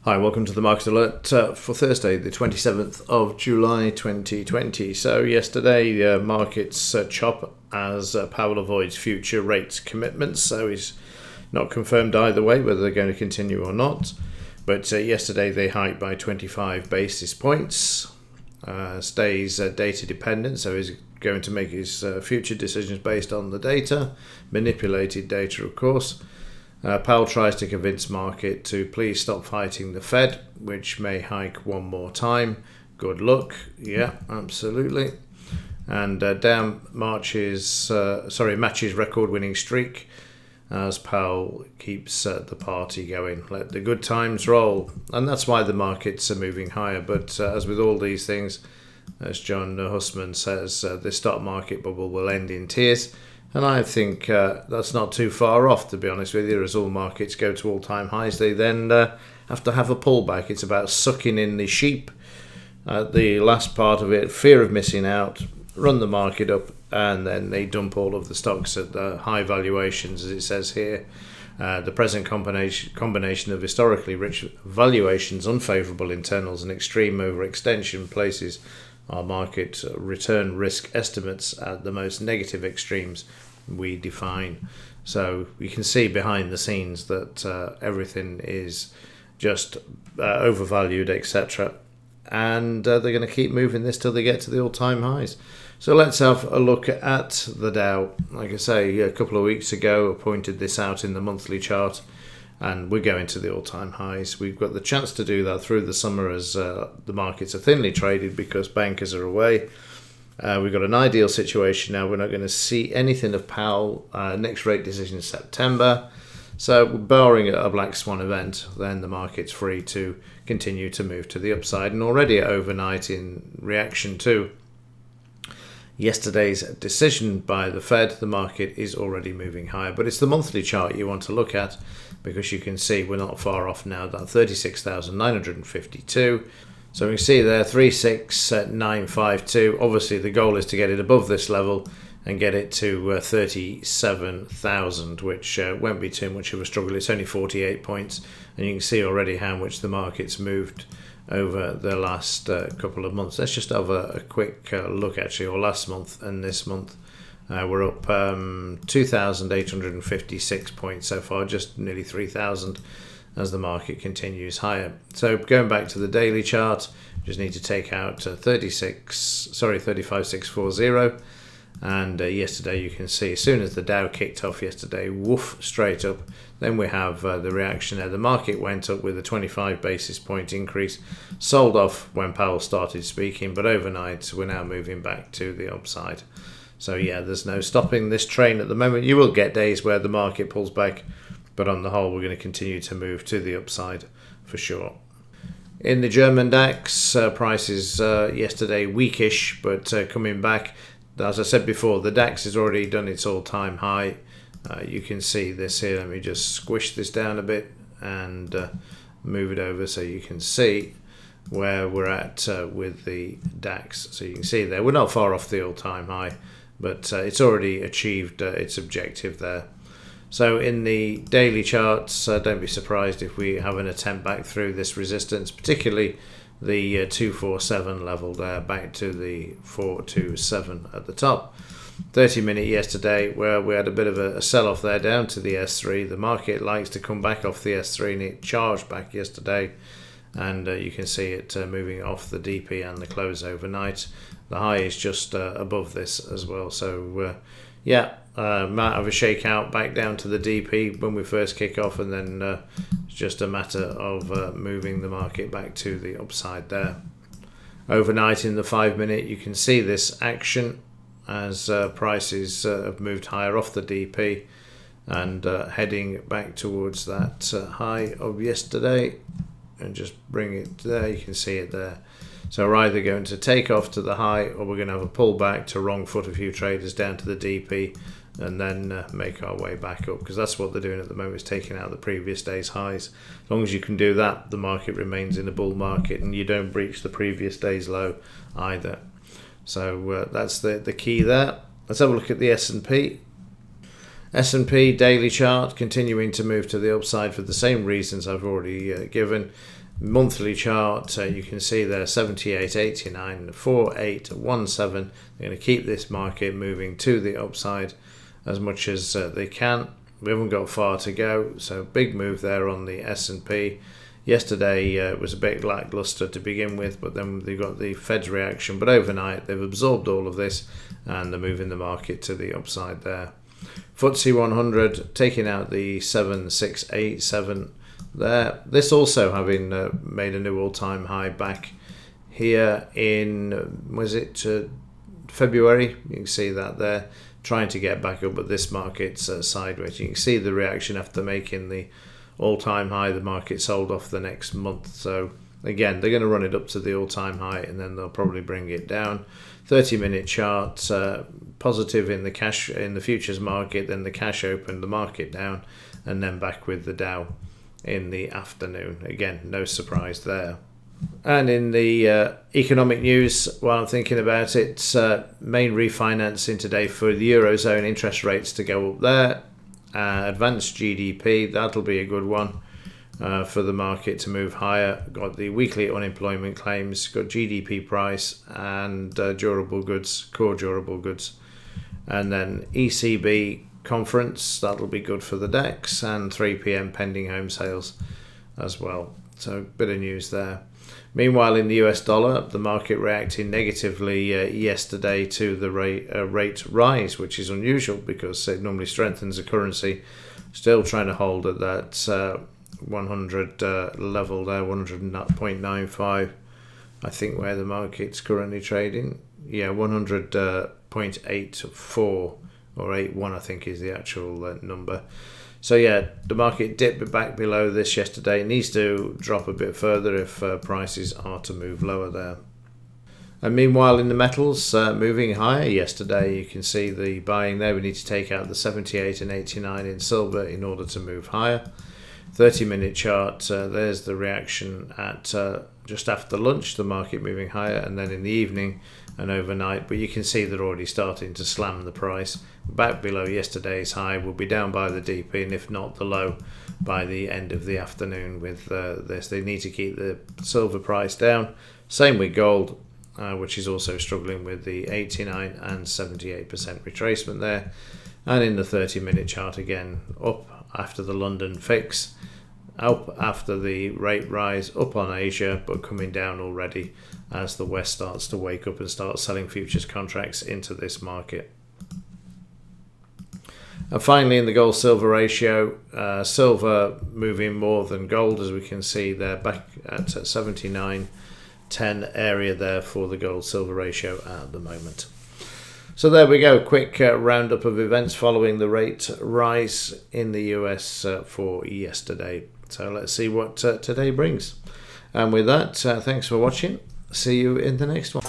Hi, welcome to the Market Alert for Thursday, the 27th of July 2020. So yesterday, markets chop as Powell avoids future rates commitments. So he's not confirmed either way whether they're going to continue or not. But yesterday they hiked by 25 basis points. Stays data dependent, so he's going to make his future decisions based on the data, manipulated data, of course. Powell tries to convince market to please stop fighting the Fed, which may hike one more time. Good luck. Yeah, absolutely. And down matches record-winning streak as Powell keeps the party going. Let the good times roll. And that's why the markets are moving higher. But as with all these things, as John Hussman says, the stock market bubble will end in tears. And I think that's not too far off, to be honest with you. As all markets go to all-time highs, they then have to have a pullback. It's about sucking in the sheep. The last part of it, fear of missing out, run the market up, and then they dump all of the stocks at the high valuations, as it says here. The present combination of historically rich valuations, unfavourable internals, and extreme overextension places our market return risk estimates at the most negative extremes we define. So you can see behind the scenes that everything is just overvalued, etc. And they're going to keep moving this till they get to the all-time highs. So let's have a look at the Dow. Like I say, a couple of weeks ago I pointed this out in the monthly chart, and we're going to the all-time highs. We've got the chance to do that through the summer as the markets are thinly traded because bankers are away. We've got an ideal situation now. We're not going to see anything of Powell. Next rate decision in September. So barring a black swan event, then the market's free to continue to move to the upside. And already overnight, in reaction to yesterday's decision by the Fed, the market is already moving higher. But it's the monthly chart you want to look at, because you can see we're not far off now, that 36,952. So we can see there 36,952. Obviously the goal is to get it above this level and get it to 37,000, which won't be too much of a struggle. It's only 48 points, and you can see already how much the market's moved over the last couple of months. Let's just have a quick look actually, or last month and this month. We're up 2,856 points so far, just nearly 3,000 as the market continues higher. So going back to the daily chart, just need to take out 35,640. And yesterday you can see as soon as the Dow kicked off yesterday, woof, straight up. Then we have the reaction there. The market went up with a 25 basis point increase, sold off when Powell started speaking, but overnight we're now moving back to the upside. So yeah, there's no stopping this train at the moment. You will get days where the market pulls back, but on the whole we're going to continue to move to the upside for sure. In the German DAX, prices yesterday weakish, but coming back. As I said before, the DAX has already done its all-time high. You can see this here. Let me just squish this down a bit and move it over so you can see where we're at with the DAX. So you can see there, we're not far off the all-time high, but it's already achieved its objective there. So in the daily charts, don't be surprised if we have an attempt back through this resistance, particularly the 247 level there, back to the 427 at the top. 30-minute yesterday, where we had a bit of a sell-off there down to the S3. The market likes to come back off the S3, and it charged back yesterday. And you can see it moving off the DP and the close overnight. The high is just above this as well. So might have a shakeout back down to the DP when we first kick off, and then it's just a matter of moving the market back to the upside there. Overnight in the 5-minute, you can see this action as prices have moved higher off the DP and heading back towards that high of yesterday. And just bring it there, you can see it there. So we're either going to take off to the high, or we're going to have a pullback to wrong foot a few traders down to the DP, and then make our way back up, because that's what they're doing at the moment, is taking out the previous day's highs. As long as you can do that, the market remains in a bull market, and you don't breach the previous day's low either. So that's the key there. Let's have a look at the S&P. S&P daily chart continuing to move to the upside for the same reasons I've already given. Monthly chart, you can see there 78.89, 4817. They're going to keep this market moving to the upside as much as they can. We haven't got far to go, so big move there on the S&P. Yesterday it was a bit lackluster to begin with, but then they got the Fed's reaction. But overnight they've absorbed all of this and they're moving the market to the upside there. FTSE 100 taking out the 7687 there. This also having made a new all-time high back here in, was it February? You can see that there, trying to get back up, but this market's sideways. You can see the reaction after making the all-time high. The market sold off the next month, so again they're going to run it up to the all-time high and then they'll probably bring it down. 30-minute chart, positive in the cash in the futures market, then the cash opened the market down and then back with the Dow in the afternoon. Again, no surprise there. And in the economic news, while I'm thinking about it, main refinancing today for the Eurozone, interest rates to go up there. Advanced GDP, that'll be a good one for the market to move higher. Got the weekly unemployment claims, got GDP price and durable goods, core durable goods. And then ECB conference, that'll be good for the DAX, and 3 p.m. pending home sales as well. So bit of news there. Meanwhile, in the US dollar, the market reacting negatively yesterday to the rate rise, which is unusual because it normally strengthens the currency. Still trying to hold at that 100 level there, 100.95. I think where the market's currently trading. Yeah, 100.84 or 81, I think is the actual number. So yeah, the market dipped back below this yesterday. It needs to drop a bit further if prices are to move lower there. And meanwhile, in the metals, moving higher yesterday, you can see the buying there. We need to take out the 78 and 89 in silver in order to move higher. 30-minute chart, there's the reaction at just after lunch, the market moving higher, and then in the evening and overnight. But you can see they're already starting to slam the price back below yesterday's high. Will be down by the DP, and if not the low, by the end of the afternoon with this. They need to keep the silver price down. Same with gold, which is also struggling with the 89 and 78% retracement there. And in the 30-minute chart again, up after the London fix, up after the rate rise, up on Asia, but coming down already as the West starts to wake up and start selling futures contracts into this market. And finally, in the gold-silver ratio, silver moving more than gold, as we can see there, back at 79.10 area there for the gold-silver ratio at the moment. So there we go, quick roundup of events following the rate rise in the US for yesterday. So let's see what today brings. And with that, thanks for watching. See you in the next one.